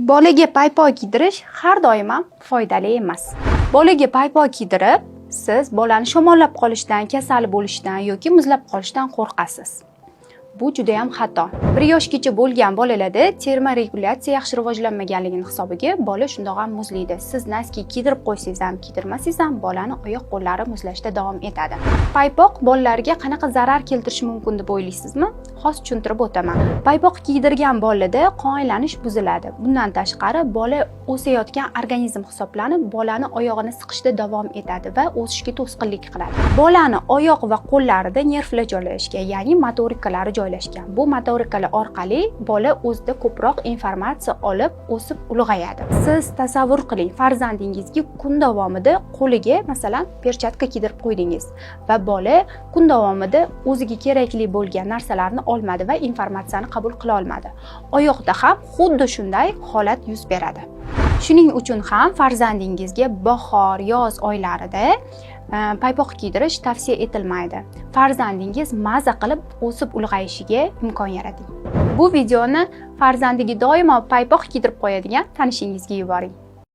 Bolaga paypoq kiydirish har doim ham foydali emas. Bolaga paypoq kiydirib, siz bolani shamollab qolishdan, kasal bo'lishidan yoki muzlab qolishdan qo'rqasiz. Bu juda ham xato. 1 yoshgacha bo'lgan bolalarda termoregulyatsiya yaxshi rivojlanmaganligini hisobiga bola shundoq ham muzlaydi. Siz naski kiydirib qo'ysangiz ham, kiydirmasangiz ham bolani oyoq-qo'llari muzlashda davom etadi. Paypoq bolalarga qanaqa zarar keltirishi mumkin deb o'ylaysizmi? Hozir tushuntirib o'taman. Paypoq kiydirgan bolada qon aylanish buziladi. Bundan tashqari bola o'sayotgan organizm hisoblanib, bolani oyog'ini siqishda davom etadi va o'sishga to'sqinlik qiladi. Bolani oyoq va qo'llarida nervlar joylashgan, ya'ni motorikalari joylashgan. Bu motorikalar orqali bola o'zida ko'proq informatsiya olib, o'sib ulg'ayadi. Siz tasavvur qiling, farzandingizga kun davomida qo'liga masalan perchatka kiydirib qo'ydingiz va bola kun davomida o'ziga kerakli bo'lgan narsalarni olmadi va informatsiyani qabul qila olmadi. Oyoqda ham xuddi shunday holat yuz beradi. Shuning uchun ham farzandingizga bahor, yoz oylarida paypoq kiydirish tavsiya etilmaydi. Farzandingiz maza qilib o'sib ulg'ayishiga imkon yarating. Bu videoni farzandiga doimo paypoq kiydirib qo'yadigan tanishingizga yuboring.